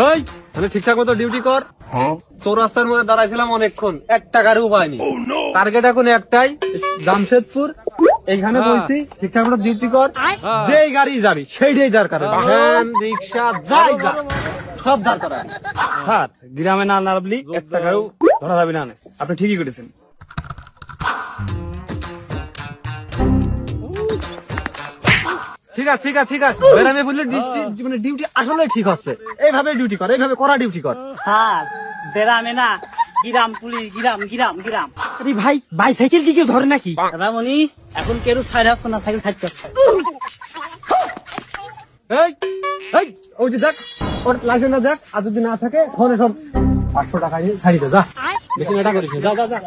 এই তাহলে ঠিকঠাক মতো ডিউটি কর। চৌরাস্তার মধ্যে দাঁড়াইছিলাম অনেকক্ষণ, একটা গাড়িও পাইনি। টার্গেট এখন একটাই, জামশেদপুর। এইখানে বলছি ঠিকঠাক মতো ডিউটি কর, যেই গাড়ি যাবি সেইটাই দরকার, ভ্যান রিক্সা যাই যা সব দরকার। স্যার গ্রামে না নামলি একটা গাড়িও ধরা যাবে না। আপনি ঠিকই করেছেন। ঠিক আছে ঠিক আছে ঠিক আছে, বেরামে বললে মানে ডিউটি আসলে ঠিক হচ্ছে। এইভাবে ডিউটি কর, এইভাবে করা ডিউটি কর। স্যার বেরামে না, গ্রাম পুলিশ, গ্রাম গ্রাম গ্রাম। আরে ভাই বাইসাইকেল কি কেউ ধরে নাকি? রামনি এখন কেউ সাইড আসছে না, সাইকেল সাইড করছে। এই এই ওই যে দেখ ওর লাইসেন্সটা দেখ, আর যদি না থাকে ফোনে সব 500 টাকা নিয়ে ছাড়িয়ে দে, যা বেশি নেটা করিস, যা যা যা।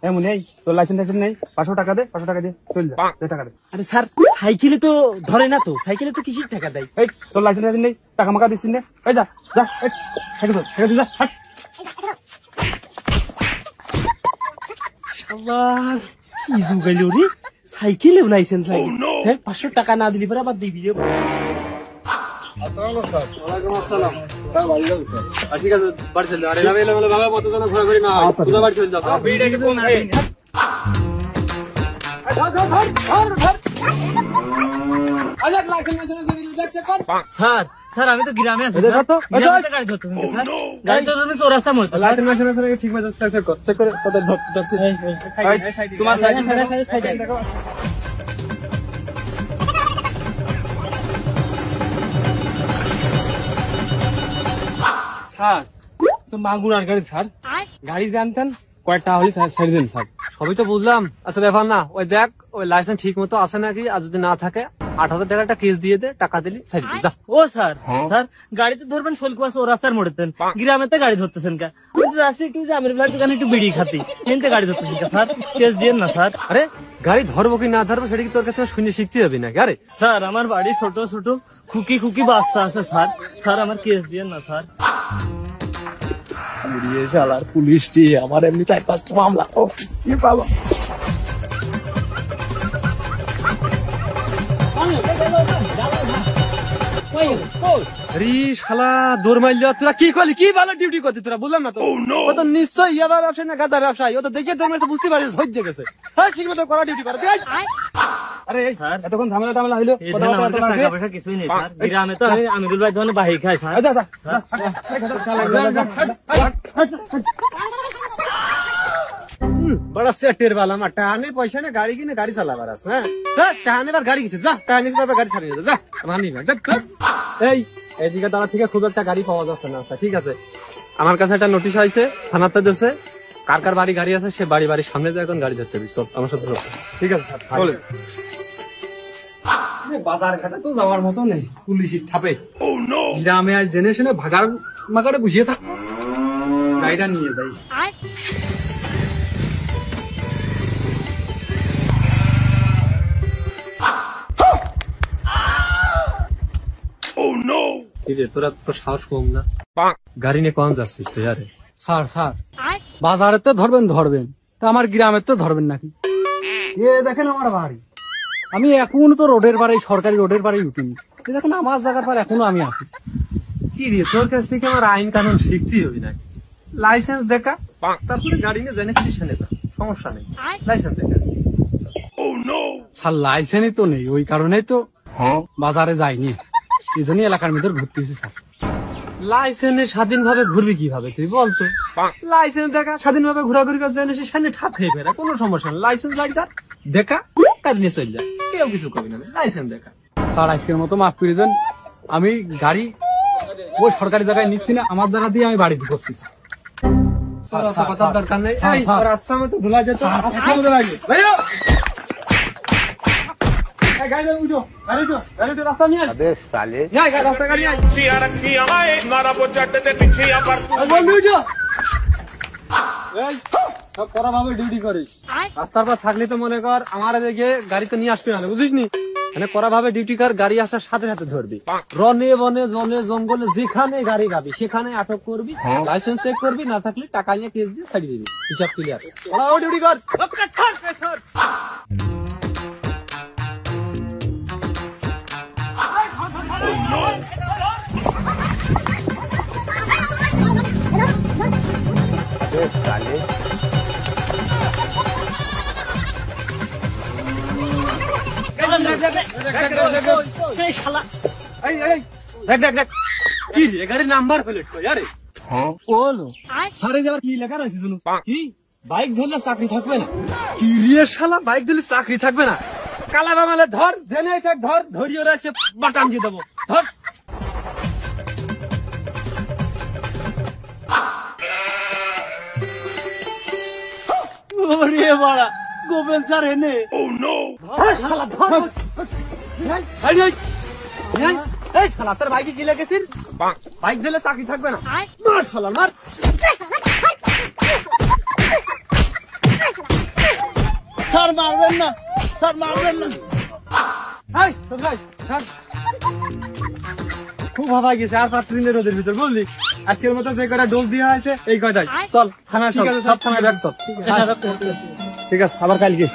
এমন এই তোর লাইসেন্স নেই, 500 টাকা দে, 500 টাকা দিয়ে চল যা, টাকা দে। আরে স্যার সাইকেলে তো ধরে না, তো সাইকেলে তো কিসের টাকা দেয়? এই তোর লাইসেন্স নেই, টাকা মাকা দিচ্ছিস না, এই যা যা সাইকেল যা হাট। শাবাশ কি জুগাইলো রে, সাইকেলেও লাইসেন্স লাগে। হ্যাঁ 500 টাকা না দিলি পরে আবার দিবি রে। ঠিক আছে বাড়ি চল যা। আরে বাবা মত জানা ঘোরা করি না, তোরা বাড়ি চল যা। স্যার স্যার আমি তো গ্রামে আছি, গাড়ি ধরতেছেন স্যার, গাড়ি তো তুমি চৌরাস্তা মরতে। ঠিক মতো চেক কর, চেক করে তোমার স্যার তো মাগুরার গাড়ি স্যার, গাড়ি জানতেন কয়েকটা হলে ছাড়ি দেন স্যার। সবই তো বুঝলাম, আচ্ছা ব্যাপার না। ওই দেখ ওই লাইসেন্স ঠিক মতো আছে নাকি, আর যদি না থাকে 8,000 টাকা একটা কেস দিয়ে দে, টাকা দিলি ছাড়ি দে যা। ও স্যার স্যার গাড়িতে ধরবেন শোলকুয়া চৌরাস্তার মোড়েতেন, গ্রামে তো গাড়ি ধরতেছেন কা? যাচ্ছি একটু জামের ভাই দোকানে একটু বিড়ি খাতি, এনতে গাড়ি ধরতেছেন কা স্যার? কেস দিয়েন না স্যার। আরে গাড়ি ধরবো কি না ধরবো সেটা কি তোর কাছে শুনে শিখতে হবে নাকি? আরে স্যার আমার বাড়ি ছোট ছোট খুকি খুকি বাচ্চা আছে স্যার, স্যার আমার কেস দিয়েন না স্যার। শালার পুলিশটি আমার এমনি 4-5টা মামলা, ও কি পাবো। শালা দৌড় মারলি, তোরা কি করলি? কি ভালো ডিউটি করছিস তোরা, বুঝলাম না তো। ও তো নিশ্চয়ই ইয়াবা ব্যবসায়ী না গাঁজা ব্যবসায়ী, ও তো দেখে দৌড় মারতে বুঝতে পারিস হয়ে গেছে। হ্যাঁ ঠিক মতো করা ডিউটি করে। আরে এতক্ষণ ঝামেলা টামেলা হইলো, টাকা পয়সা কিছুই নেই স্যার, গ্রামে তো আমি আমিরুল ভাই ধরনের বাহি খাই স্যার। বড় সেটের বালা মা, টানে পয়সা না গাড়ি কিনে গাড়ি চালাবার আছে। হ্যাঁ টানে বার গাড়ি কিছু যা, টানে তারপর গাড়ি ছাড়িয়ে যা, মানি না। এই এইদিকে দাঁড়া থেকে খুব একটা গাড়ি পাওয়া যাচ্ছে না। আচ্ছা ঠিক আছে, আমার কাছে একটা নোটিশ আইছে, থানাতে দিয়েছে, কার কার বাড়ি গাড়ি আছে সে বাড়ি বাড়ির সামনে যায় এখন গাড়ি ধরতে হবে। চল আমার সাথে চল। ঠিক আছে স্যার চলে। বাজার ঘাটে তো যাওয়ার মতো নেই, পুলিশের ঠাপে। গ্রামে আজ জেনে শুনে ভাগার মাগারে বুঝিয়ে থাক, গাড়িটা নিয়ে যাই। তোরা তো সাহস কম না, গাড়ি নিয়ে কম যাচ্ছিস তুই? আরে স্যার স্যার বাজারে তো ধরবেন তা আমার গ্রামের তো ধরবেন নাকি? এ দেখেন আমার বাড়ি, আমি এখনো তো রোডের পাড়ে, সরকারি রোডের পাড়ে উঠিনি। দেখেন আমার জায়গার পর এখনো আমি আছি। কি রে তোর কাছ থেকে আমার আইন কানুন শিখতেই হবে নাকি? লাইসেন্স দেখা, তারপরে গাড়ি নিয়ে জেনে স্টেশনে যা, সমস্যা নেই। লাইসেন্স দেখা। স্যার লাইসেন্সই তো নেই, ওই কারণেই তো বাজারে যাইনি, এই জন্য এলাকার ভিতর ঘুরতেছি স্যার। লাইসেন্সে স্বাধীন ভাবে ঘুরবি কিভাবে তুই বলতো? লাইসেন্স দেখা, স্বাধীন ভাবে ঘোরাঘুরি করতে জানিস, সামনে ঠাপ খেয়ে ফেরা, কোনো সমস্যা নেই। লাইসেন্স গাড়িটার দেখা, গাড়ি নিয়ে চল যা, কেউ কিছু করবি না। লাইসেন্স দেখা। স্যার আজকের মতো মাফ করে দেন, আমি গাড়ি ওই সরকারি জায়গায় নিচ্ছি না, আমার জায়গা দিয়ে আমি বাড়ি ঢুকছি। কথার দরকার নেই। রাস্তা মতো ধুলা যেত, রাস্তা নিয়ে রাস্তা গাড়ি সব করা ভাবে ডিউটি করিস। রাস্তার পর থাকলে তো মনে কর আমার দিকে গাড়ি তো নিয়ে আসবি না, বুঝিস নি? মানে করা ভাবে ডিউটি কর, গাড়ি আসার সাথে সাথে ধরবি। রনে বনে জনে জঙ্গলে যেখানে গাড়ি গাবি সেখানে আটক করবি, লাইসেন্স চেক করবি, না থাকলে টাকা নিয়ে কেস দিয়ে ছাড়িয়ে দিবি। হিসাব ক্লিয়ার, করা ভাবে ডিউটি কর। এই শালা এই এই দেখ দেখ দেখ কি রে গাড়ির নাম্বার প্লেট কই আরে ওলো সারে যাবার কি লেখা রয়েছে শুনুন কি বাইক ধরলে চাকরি থাকবে না কি রে শালা বাইক ধরলে চাকরি থাকবে না কালা বামালে ধর জেনে থাক ধর ধরিয়ে রাখছে বাটাম দিয়ে দেবো ধর ওরে বাড়া গোবেন স্যার এনে শালা ধর এই এই এই এই শালা তোর বাইকে কি লেগেছিস বাইক ধরলে চাকরি থাকবে না মার শালা মার স্যার মারবেন না স্যার মারবেন না এই তোর ভাই ছাড়। খুব হাওয়া গেছে আর 5 দিনের রোদের ভিতর বুঝলি আজকের মতো যে কটা ডোজ দেওয়া হয়েছে এই কটাই চল থানা সব থানায় রাখ চল ঠিক আছে আবার কালকে